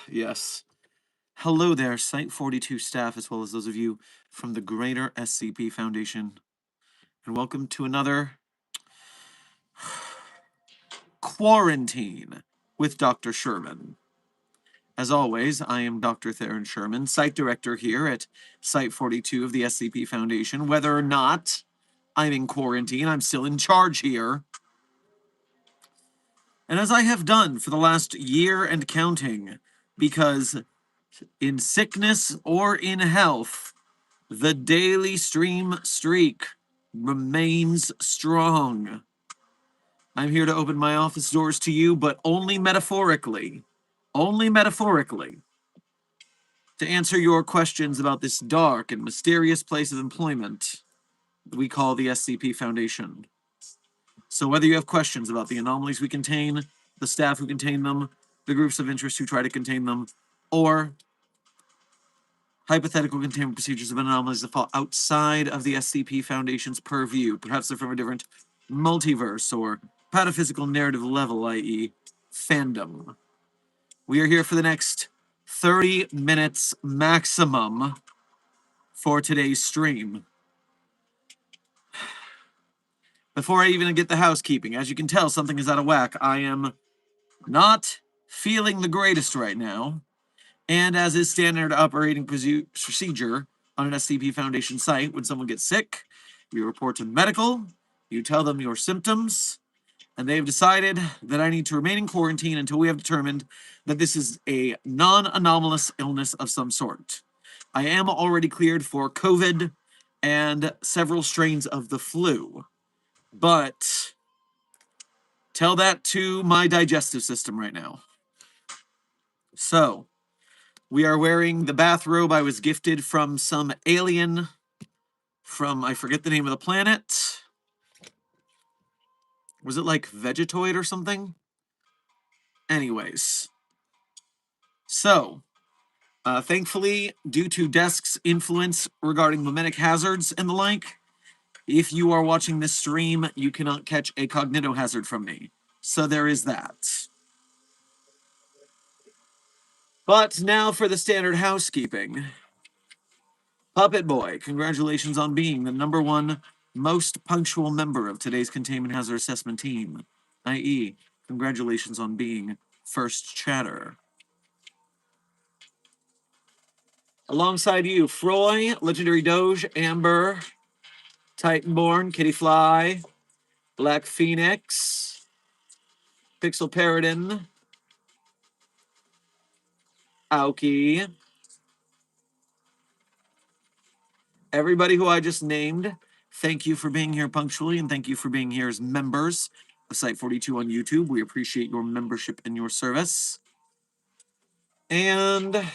Yes. Hello there, Site 42 staff, as well as those of you from the greater SCP Foundation. And welcome to another Quarantine with Dr. Sherman. As always, I am Dr. Theron Sherman, Site Director here at Site 42 of the SCP Foundation. Whether or not I'm in quarantine, I'm still in charge here. And as I have done for the last year and counting, because in sickness or in health, the daily stream streak remains strong. I'm here to open my office doors to you, but only metaphorically. Only metaphorically. To answer your questions about this dark and mysterious place of employment we call the SCP Foundation. So whether you have questions about the anomalies we contain, the staff who contain them, the groups of interest who try to contain them, or hypothetical containment procedures of anomalies that fall outside of the SCP Foundation's purview, perhaps they're from a different multiverse or pataphysical narrative level, i.e. fandom. We are here for the next 30 minutes maximum for today's stream. Before I even get the housekeeping, as you can tell, something is out of whack. I am not feeling the greatest right now, and as is standard operating procedure on an SCP Foundation site, when someone gets sick, you report to medical, you tell them your symptoms, and they've decided that I need to remain in quarantine until we have determined that this is a non-anomalous illness of some sort. I am already cleared for COVID and several strains of the flu, but tell that to my digestive system right now. So, we are wearing the bathrobe I was gifted from some alien from, I forget the name of the planet. Was it like Vegetoid or something? Anyways. So, thankfully, due to Desk's influence regarding mimetic hazards and the like, if you are watching this stream, you cannot catch a cognitohazard from me. So there is that. But now for the standard housekeeping. Puppet Boy, congratulations on being the #1 most punctual member of today's Containment Hazard Assessment team, i.e., congratulations on being first chatter. Alongside you, Froy, Legendary Doge, Amber, Titanborn, Kitty Fly, Black Phoenix, Pixel Paradin, Aoki, everybody who I just named, thank you for being here punctually, and thank you for being here as members of Site 42 on YouTube. We appreciate your membership and your service. And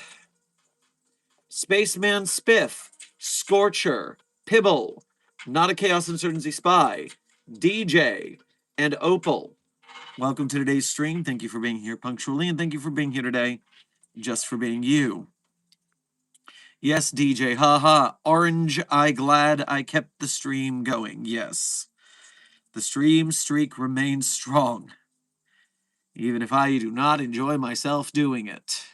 Spaceman Spiff, Scorcher, Pibble, Not a Chaos Insurgency Spy, DJ, and Opal. Welcome to today's stream. Thank you for being here punctually, and thank you for being here today just for being you. Yes, DJ, haha, orange, I glad I kept the stream going. Yes, the stream streak remains strong, even if I do not enjoy myself doing it.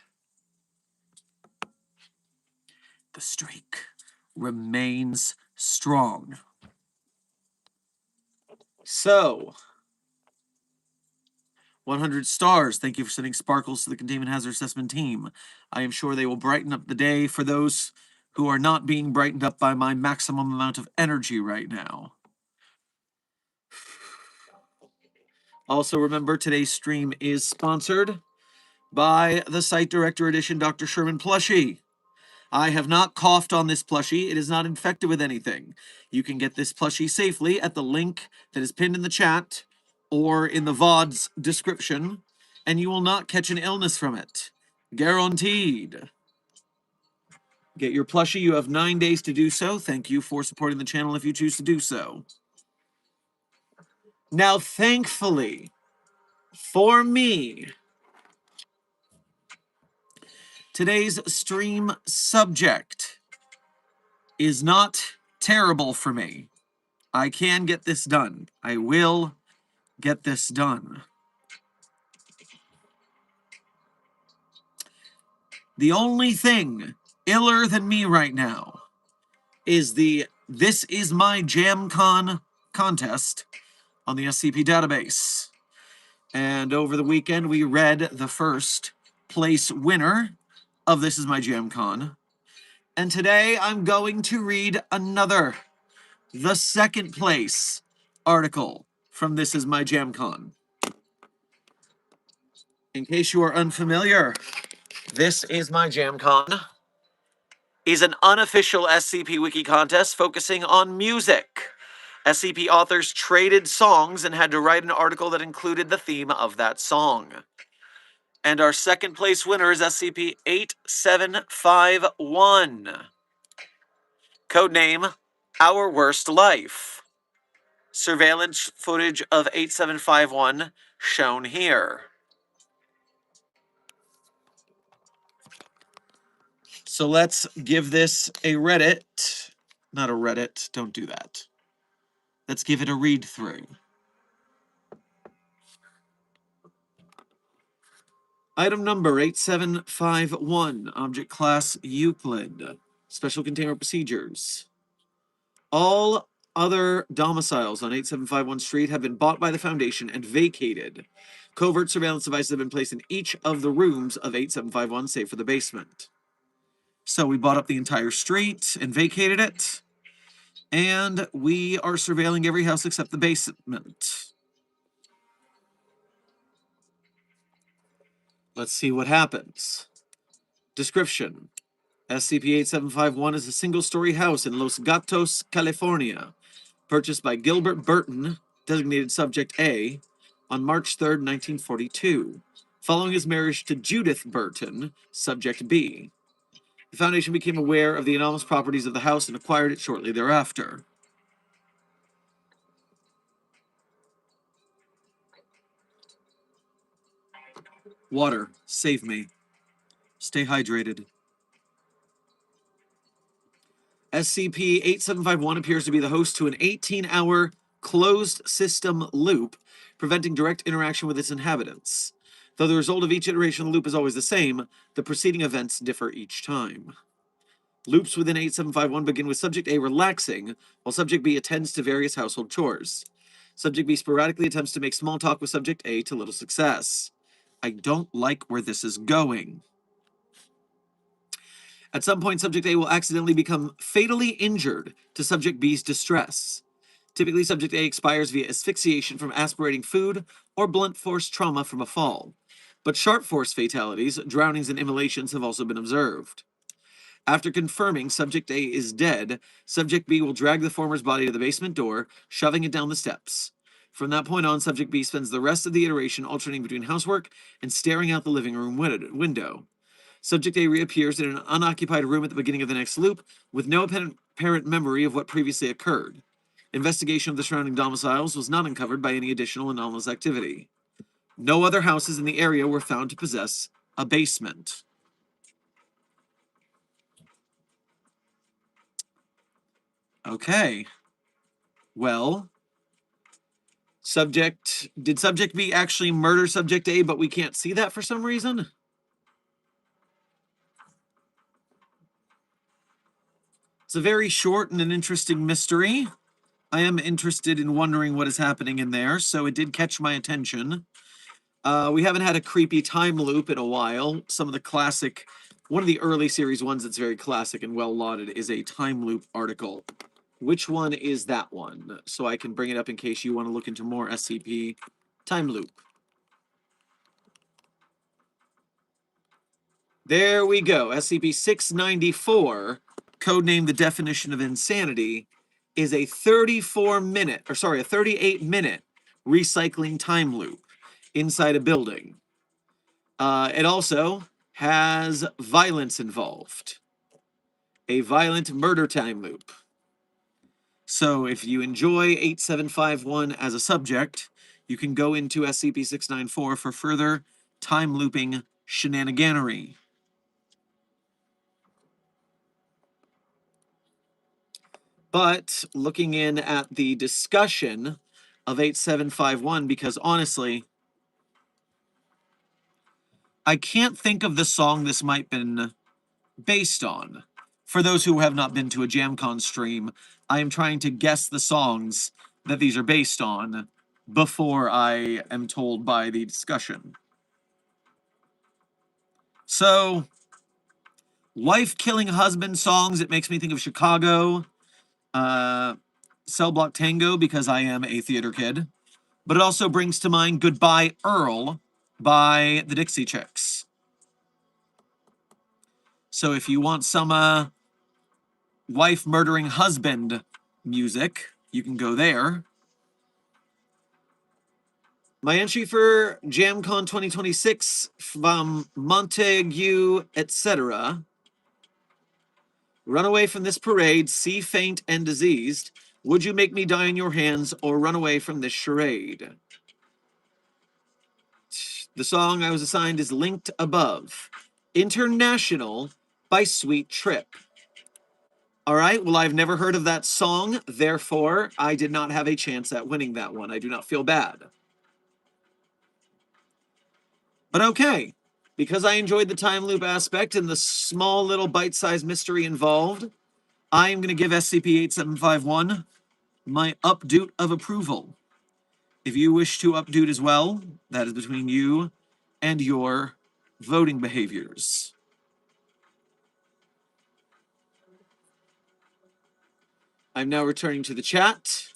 The streak remains strong. So, 100 stars. Thank you for sending sparkles to the Containment Hazard Assessment team. I am sure they will brighten up the day for those who are not being brightened up by my maximum amount of energy right now. Also, remember, today's stream is sponsored by the Site Director Edition Dr. Sherman plushie. I have not coughed on this plushie. It is not infected with anything. You can get this plushie safely at the link that is pinned in the chat or in the VOD's description, and you will not catch an illness from it. Guaranteed. Get your plushie. You have 9 days to do so. Thank you for supporting the channel if you choose to do so. Now, thankfully, for me, today's stream subject is not terrible for me. I can get this done. I will get this done. The only thing iller than me right now is the This Is My JAMCON contest on the SCP database. And over the weekend, we read the first place winner of This Is My JAMCON. And today I'm going to read the second place article from This Is My JAMCON. In case you are unfamiliar, This Is My JAMCON is an unofficial SCP Wiki contest focusing on music. SCP authors traded songs and had to write an article that included the theme of that song. And our second place winner is SCP 8751. Codename Our Worst Life. Surveillance footage of 8751 shown here. So let's give this a Reddit. Not a Reddit, don't do that. Let's give it a read through. Item number 8751, Object Class Euclid. Special Containment Procedures. All other domiciles on 8751 Street have been bought by the Foundation and vacated. Covert surveillance devices have been placed in each of the rooms of 8751, save for the basement. So we bought up the entire street and vacated it. And we are surveilling every house except the basement. Let's see what happens. Description. SCP-8751 is a single-story house in Los Gatos, California, purchased by Gilbert Burton, designated Subject A, on March 3, 1942, following his marriage to Judith Burton, Subject B. The Foundation became aware of the anomalous properties of the house and acquired it shortly thereafter. Water, save me. Stay hydrated. SCP-8751 appears to be the host to an 18-hour closed system loop, preventing direct interaction with its inhabitants. Though the result of each iteration of the loop is always the same, the preceding events differ each time. Loops within 8751 begin with Subject A relaxing, while Subject B attends to various household chores. Subject B sporadically attempts to make small talk with Subject A to little success. I don't like where this is going. At some point, Subject A will accidentally become fatally injured to Subject B's distress. Typically, Subject A expires via asphyxiation from aspirating food or blunt force trauma from a fall. But sharp force fatalities, drownings, and immolations have also been observed. After confirming Subject A is dead, Subject B will drag the former's body to the basement door, shoving it down the steps. From that point on, Subject B spends the rest of the iteration alternating between housework and staring out the living room window. Subject A reappears in an unoccupied room at the beginning of the next loop, with no apparent memory of what previously occurred. Investigation of the surrounding domiciles was not uncovered by any additional anomalous activity. No other houses in the area were found to possess a basement. Okay. Well, did Subject B actually murder Subject A, but we can't see that for some reason? It's a very short and an interesting mystery. I am interested in wondering what is happening in there, so it did catch my attention. We haven't had a creepy time loop in a while. One of the early series ones that's very classic and well lauded is a time loop article. Which one is that one? So I can bring it up in case you want to look into more SCP time loop. There we go. SCP-694, codenamed The Definition of Insanity, is a 38-minute recycling time loop inside a building. It also has violence involved. A violent murder time loop. So if you enjoy 8751 as a subject, you can go into SCP-694 for further time looping shenaniganery. But looking in at the discussion of 8751, because honestly, I can't think of the song this might have been based on. For those who have not been to a JAMCON stream, I am trying to guess the songs that these are based on before I am told by the discussion. So, wife-killing husband songs, it makes me think of Chicago, Cell Block Tango, because I am a theater kid. But it also brings to mind Goodbye Earl by the Dixie Chicks. So if you want some wife murdering husband music, you can go there. My entry for JAMCON 2026 from Montague, etc. Run away from this parade, see faint and diseased. Would you make me die in your hands or run away from this charade? The song I was assigned is linked above. International by Sweet Trip. All right, well, I've never heard of that song. Therefore, I did not have a chance at winning that one. I do not feel bad. But okay, because I enjoyed the time loop aspect and the small little bite-sized mystery involved, I am going to give SCP-8751 my updoot of approval. If you wish to updoot as well, that is between you and your voting behaviors. I'm now returning to the chat,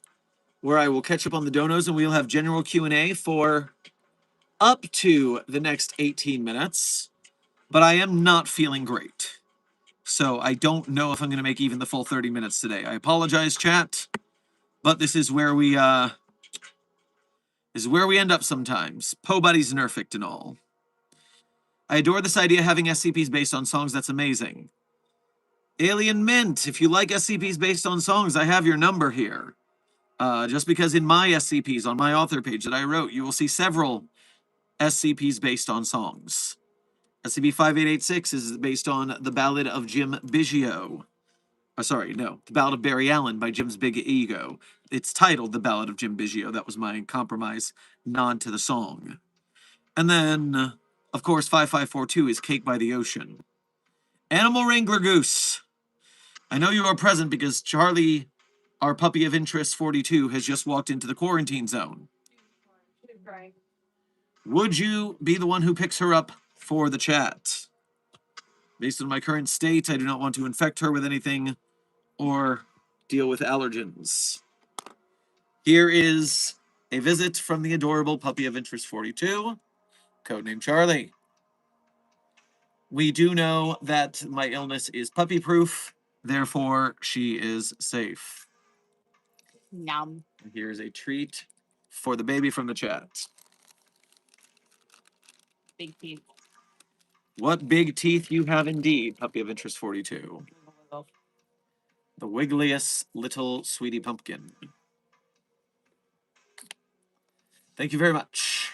where I will catch up on the donos, and we'll have general Q&A for up to the next 18 minutes. But I am not feeling great, so I don't know if I'm going to make even the full 30 minutes today. I apologize, chat, but this is where we end up sometimes. Po Buddy's nerfect and all. I adore this idea of having SCPs based on songs. That's amazing. Alien Mint, if you like SCPs based on songs, I have your number here. Just because in my SCPs, on my author page that I wrote, you will see several SCPs based on songs. SCP-5886 is based on The Ballad of Jim Biggio. The Ballad of Barry Allen by Jim's Big Ego. It's titled The Ballad of Jim Biggio. That was my compromise nod to the song. And then, of course, 5542 is Cake by the Ocean. Animal Wrangler Goose. I know you are present because Charlie, our puppy of interest 42, has just walked into the quarantine zone. Would you be the one who picks her up for the chat? Based on my current state, I do not want to infect her with anything or deal with allergens. Here is a visit from the adorable puppy of interest 42, codename Charlie. We do know that my illness is puppy-proof, therefore she is safe. Yum. Here's a treat for the baby from the chat. Big teeth. What big teeth you have indeed, puppy of interest 42. The wiggliest little sweetie pumpkin. Thank you very much.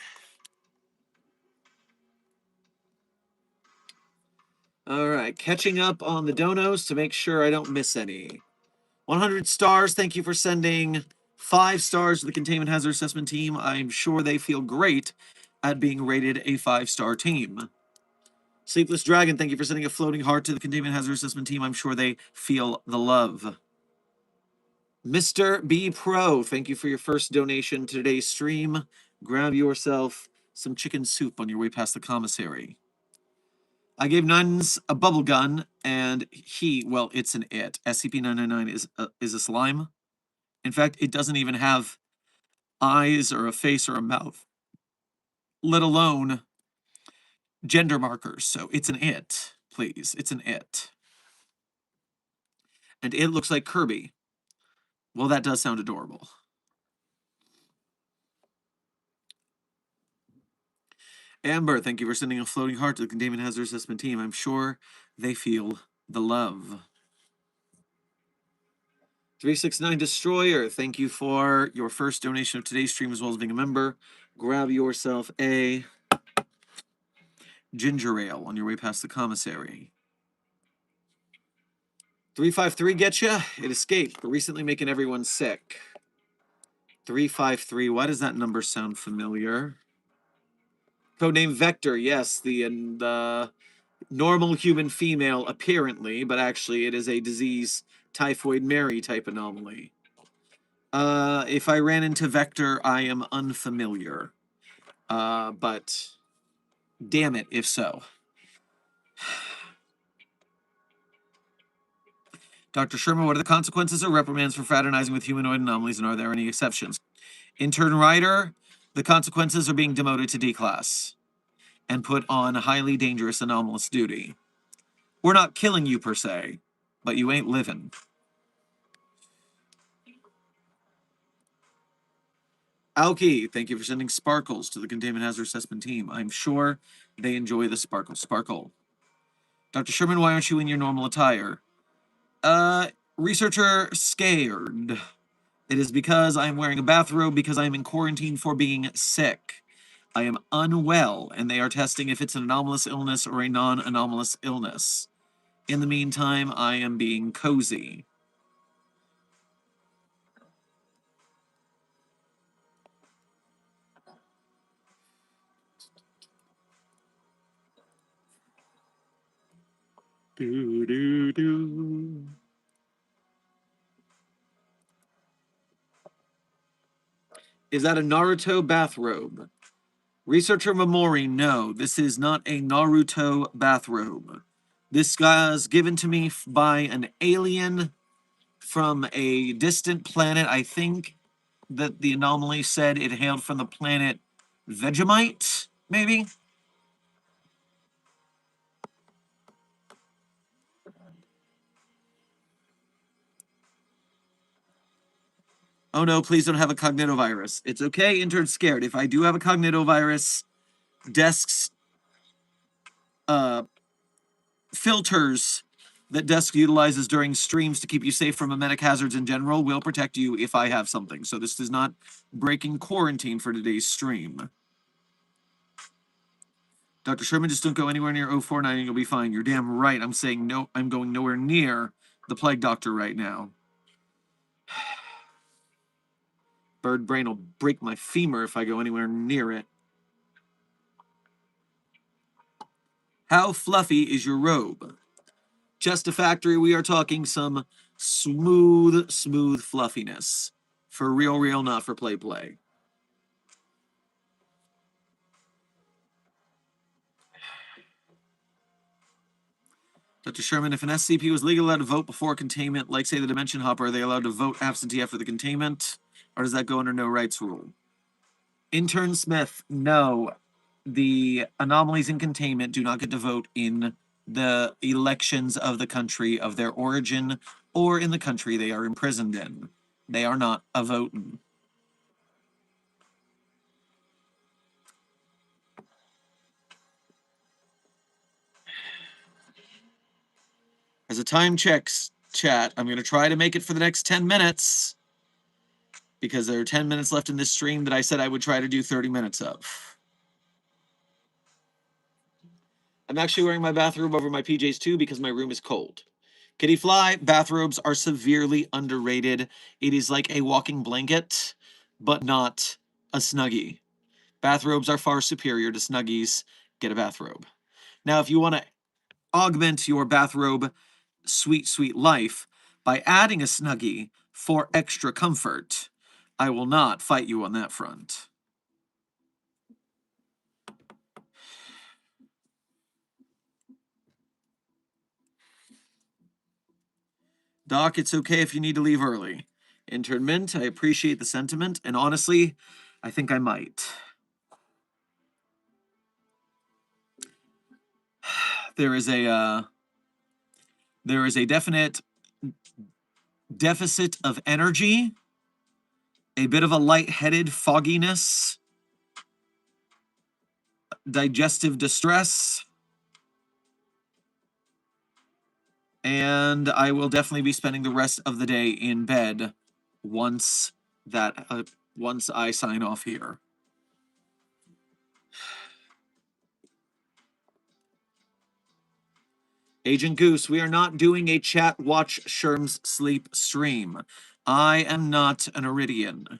All right, catching up on the donos to make sure I don't miss any. 100 stars, thank you for sending 5 stars to the Containment Hazard Assessment Team. I'm sure they feel great at being rated a 5-star team. Sleepless Dragon, thank you for sending a floating heart to the Containment Hazard Assessment Team. I'm sure they feel the love. Mr. B Pro, thank you for your first donation to today's stream. Grab yourself some chicken soup on your way past the commissary. I gave Nuns a bubble gun, and it's an it. SCP-999 is a slime. In fact, it doesn't even have eyes or a face or a mouth, let alone gender markers. So it's an it, please. It's an it. And it looks like Kirby. Well, that does sound adorable. Amber, thank you for sending a floating heart to the Containment Hazard Assessment Team. I'm sure they feel the love. 369 Destroyer, thank you for your first donation of today's stream as well as being a member. Grab yourself a ginger ale on your way past the commissary. 353 get ya? It escaped, but recently making everyone sick. 353, why does that number sound familiar? Codename Vector, yes, the normal human female apparently, but actually it is a disease typhoid Mary type anomaly. If I ran into Vector, I am unfamiliar. But damn it, if so. Dr. Sherman, what are the consequences of reprimands for fraternizing with humanoid anomalies, and are there any exceptions? Intern Ryder, the consequences are being demoted to D class and put on highly dangerous anomalous duty. We're not killing you per se, but you ain't living. Alki, thank you for sending sparkles to the Containment Hazard Assessment team. I'm sure they enjoy the sparkle. Sparkle. Dr. Sherman, why aren't you in your normal attire? Researcher scared. It is because I am wearing a bathrobe because I am in quarantine for being sick. I am unwell, and they are testing if it's an anomalous illness or a non-anomalous illness. In the meantime, I am being cozy. Do, do, do. Is that a Naruto bathrobe? Researcher Mamori, no, this is not a Naruto bathrobe. This was given to me by an alien from a distant planet. I think that the anomaly said it hailed from the planet Vegemite, maybe? Oh no, please don't have a cognitovirus. It's okay, intern scared. If I do have a cognitovirus, Desk's filters that Desk utilizes during streams to keep you safe from emetic hazards in general will protect you if I have something. So this is not breaking quarantine for today's stream. Dr. Sherman, just don't go anywhere near 049 and you'll be fine. You're damn right. I'm saying no, I'm going nowhere near the plague doctor right now. Bird brain will break my femur if I go anywhere near it. How fluffy is your robe? Just a factory. We are talking some smooth fluffiness. For real, not for play. Dr. Sherman, if an SCP was legally allowed to vote before containment, like say the Dimension Hopper, are they allowed to vote absentee after the containment? Or does that go under no rights rule? Intern Smith, no. The anomalies in containment do not get to vote in the elections of the country of their origin or in the country they are imprisoned in. They are not a voting. As a time checks, chat, I'm going to try to make it for the next 10 minutes because there are 10 minutes left in this stream that I said I would try to do 30 minutes of. I'm actually wearing my bathrobe over my PJs too because my room is cold. Kitty Fly, bathrobes are severely underrated. It is like a walking blanket, but not a Snuggie. Bathrobes are far superior to Snuggies. Get a bathrobe. Now, if you want to augment your bathrobe sweet life by adding a Snuggie for extra comfort, I will not fight you on that front. Doc, it's okay if you need to leave early. Intern Mint, I appreciate the sentiment, and honestly, I think I might. There is a definite deficit of energy, a bit of a lightheaded fogginess, digestive distress, and I will definitely be spending the rest of the day in bed once I sign off here. Agent Goose, we are not doing a chat watch Sherm's sleep stream. I am not an Iridian.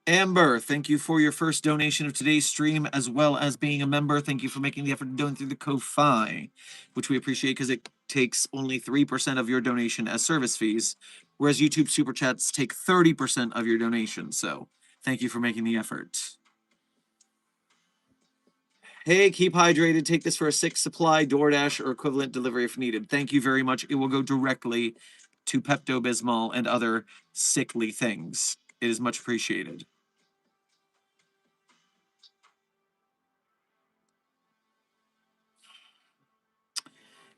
Amber, thank you for your first donation of today's stream, as well as being a member. Thank you for making the effort to donate through the Ko-Fi, which we appreciate because it takes only 3% of your donation as service fees, whereas YouTube Super Chats take 30% of your donation. So thank you for making the effort. Hey, keep hydrated. Take this for a 6-supply DoorDash or equivalent delivery if needed. Thank you very much. It will go directly to Pepto-Bismol and other sickly things. It is much appreciated.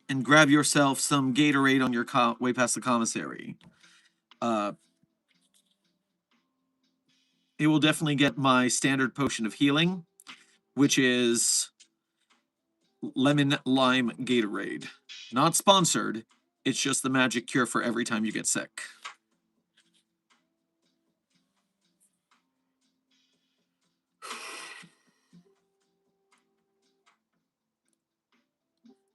And grab yourself some Gatorade on your way past the commissary. It will definitely get my standard potion of healing, which is lemon lime Gatorade. Not sponsored. It's just the magic cure for every time you get sick.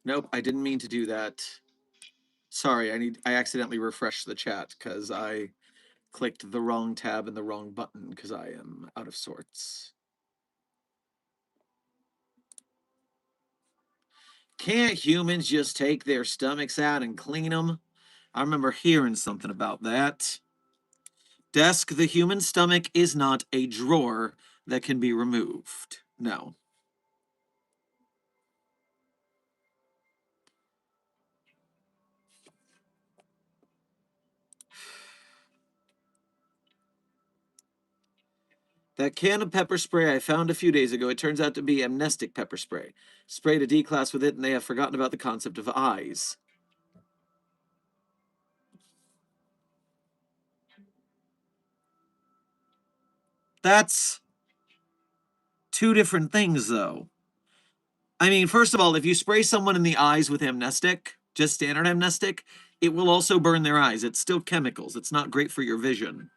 Nope, I didn't mean to do that. Sorry, I accidentally refreshed the chat because I clicked the wrong tab and the wrong button because I am out of sorts. Can't humans just take their stomachs out and clean them? I remember hearing something about that. Desk, the human stomach is not a drawer that can be removed. No. That can of pepper spray I found a few days ago, it turns out to be amnestic pepper spray. Sprayed a D-class with it and they have forgotten about the concept of eyes. That's two different things, though. I mean, first of all, if you spray someone in the eyes with amnestic, just standard amnestic, it will also burn their eyes. It's still chemicals. It's not great for your vision.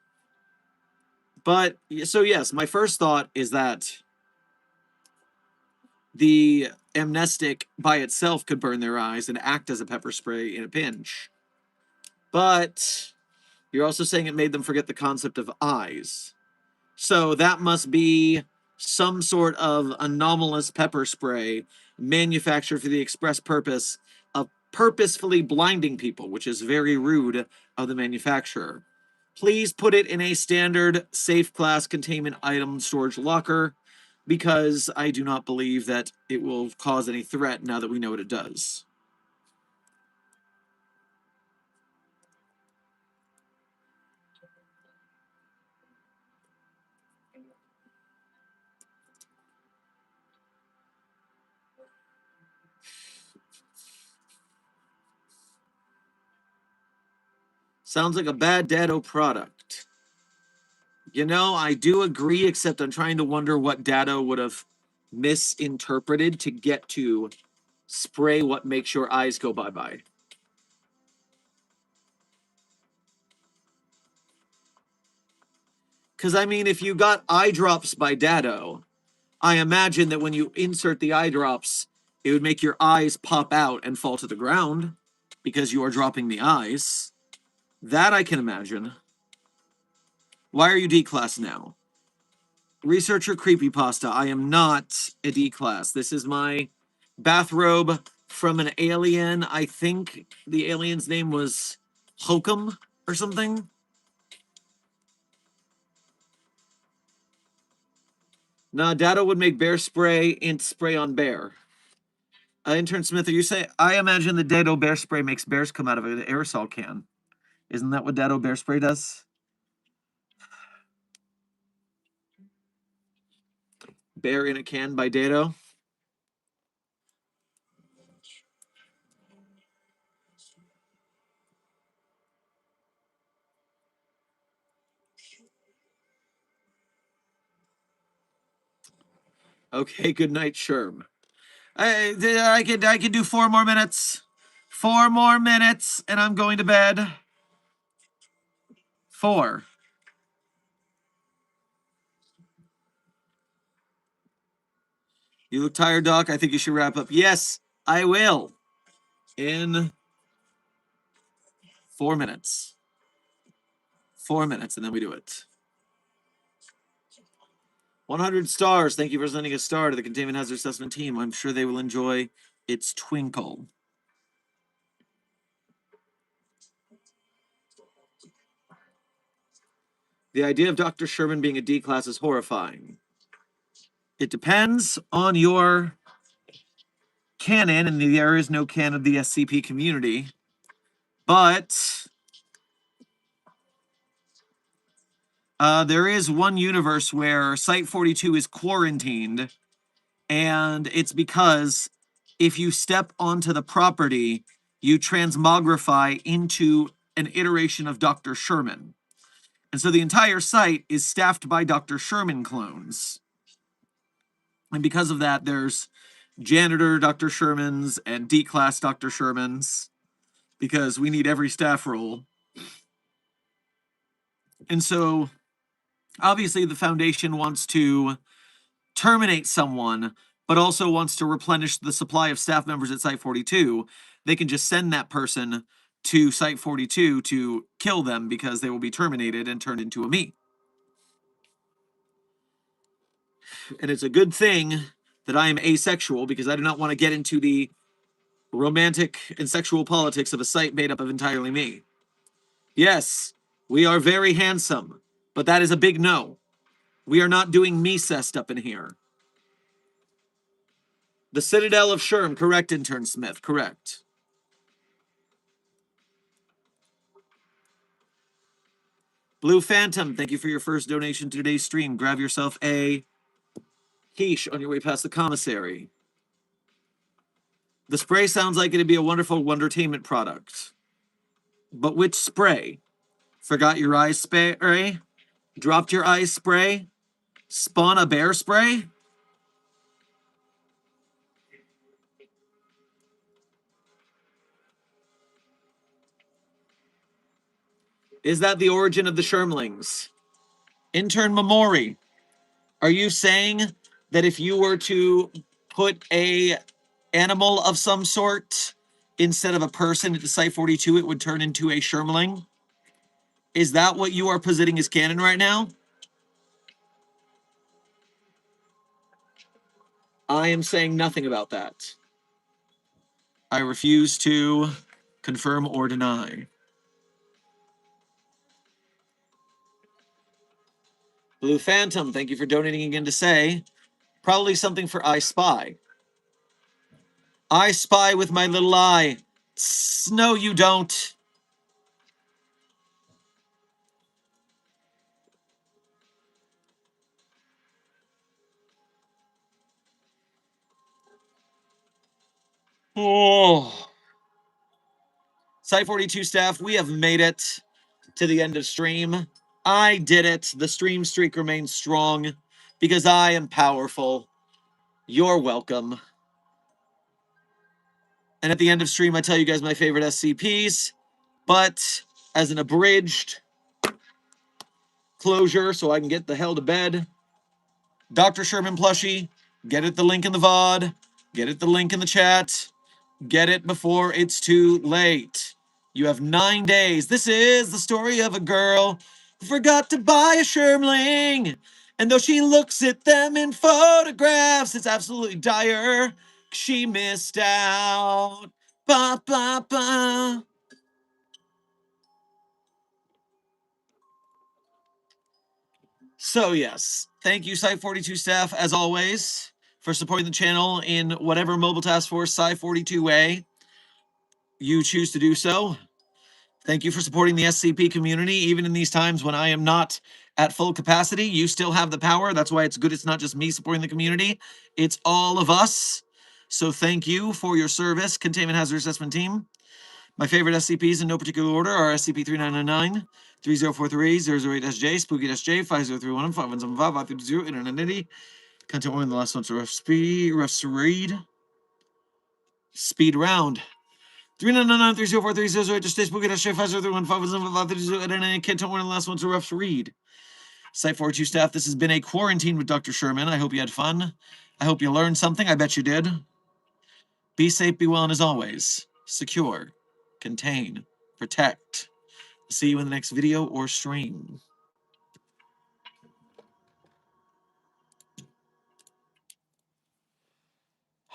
But, so yes, my first thought is that the amnestic by itself could burn their eyes and act as a pepper spray in a pinch. But you're also saying it made them forget the concept of eyes. So that must be some sort of anomalous pepper spray manufactured for the express purpose of purposefully blinding people, which is very rude of the manufacturer. Please put it in a standard safe class containment item storage locker, because I do not believe that it will cause any threat now that we know what it does. Sounds like a bad Dado product. You know, I do agree, except I'm trying to wonder what Dado would have misinterpreted to get to spray what makes your eyes go bye-bye. Because, I mean, if you got eye drops by Dado, I imagine that when you insert the eye drops, it would make your eyes pop out and fall to the ground because you are dropping the eyes. That I can imagine. Why are you D-class now? Researcher creepypasta. I am not a D-class. This is my bathrobe from an alien. I think the alien's name was Hokum or something. Nah, Dado would make bear spray and spray on bear. Intern Smith, are you saying? I imagine the Dado bear spray makes bears come out of an aerosol can. Isn't that what Dado bear spray does? Bear in a can by Dado. Okay, good night, Sherm. I could do 4 more minutes. 4 more minutes, and I'm going to bed. 4. You look tired, Doc. I think you should wrap up. Yes, I will. In 4 minutes. 4 minutes, and then we do it. 100 stars. Thank you for sending a star to the Containment Hazard Assessment team. I'm sure they will enjoy its twinkle. The idea of Dr. Sherman being a D class is horrifying. It depends on your canon, and there is no canon of the SCP community. But there is one universe where Site-42 is quarantined, and it's because if you step onto the property, you transmogrify into an iteration of Dr. Sherman. And so the entire site is staffed by Dr. Sherman clones. And because of that, there's janitor Dr. Shermans and D-class Dr. Shermans, because we need every staff role. And so obviously the Foundation wants to terminate someone, but also wants to replenish the supply of staff members at Site-42. They can just send that person to Site-42 to kill them because they will be terminated and turned into a me. And it's a good thing that I am asexual, because I do not want to get into the romantic and sexual politics of a site made up of entirely me. Yes, we are very handsome, but that is a big no. We are not doing me-cest up in here. The Citadel of Sherm, correct, Intern Smith, correct. Blue Phantom, thank you for your first donation to today's stream. Grab yourself a quiche on your way past the commissary. The spray sounds like it'd be a wonderful Wondertainment product. But which spray? Forgot your eyes spray? Dropped your eyes spray? Spawn a bear spray? Is that the origin of the Shermlings? Intern Mamori, are you saying that if you were to put a animal of some sort instead of a person at the Site-42, it would turn into a Shermling? Is that what you are positing as canon right now? I am saying nothing about that. I refuse to confirm or deny. Blue Phantom, thank you for donating again to say, probably something for I Spy. I spy with my little eye. No, you don't. Oh. Site-42 staff, we have made it to the end of stream. I did it. The stream streak remains strong because I am powerful. You're welcome. And at the end of stream, I tell you guys my favorite SCPs, but as an abridged closure so I can get the hell to bed, Dr. Sherman plushie, get it the link in the VOD, get it the link in the chat, get it before it's too late. You have 9 days. This is the story of a girl who forgot to buy a Shermling. And though she looks at them in photographs, it's absolutely dire. She missed out. Ba, ba, ba. So, yes, thank you, Site-42 staff, as always, for supporting the channel in whatever Mobile Task Force Site-42 way you choose to do so. Thank you for supporting the SCP community, even in these times when I am not at full capacity. You still have the power. That's why it's good it's not just me supporting the community. It's all of us. So thank you for your service, Containment Hazard Assessment Team. My favorite SCPs in no particular order are SCP-3999, 3043, 008-SJ, Spooky-SJ, 5031, 5175, 530, Internet Nitty. Content one, the last one's rough read. Speed round. 3999, 3043, 008-SJ, Spooky-SJ, 5031, 5175, 530, Internet. Content one, the last one's a rough read. Site-42 staff, this has been a quarantine with Dr. Sherman. I hope you had fun. I hope you learned something. I bet you did. Be safe, be well, and as always, secure, contain, protect. See you in the next video or stream.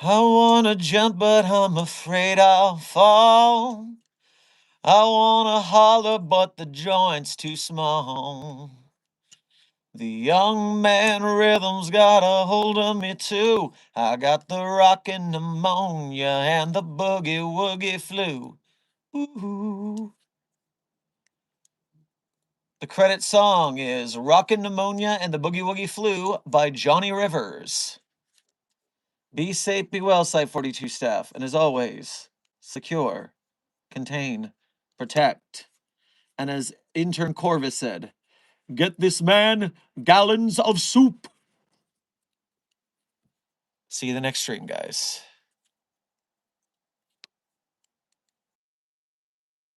I wanna jump, but I'm afraid I'll fall. I wanna holler, but the joint's too small. The young man rhythm's got a hold of me too. I got the rockin' pneumonia and the boogie woogie flu. Ooh. The credit song is Rockin' Pneumonia and the Boogie Woogie Flu by Johnny Rivers. Be safe, be well, Site 42 staff, and as always, secure, contain, protect. And as intern Corvus said, get this man gallons of soup. See you the next stream, guys.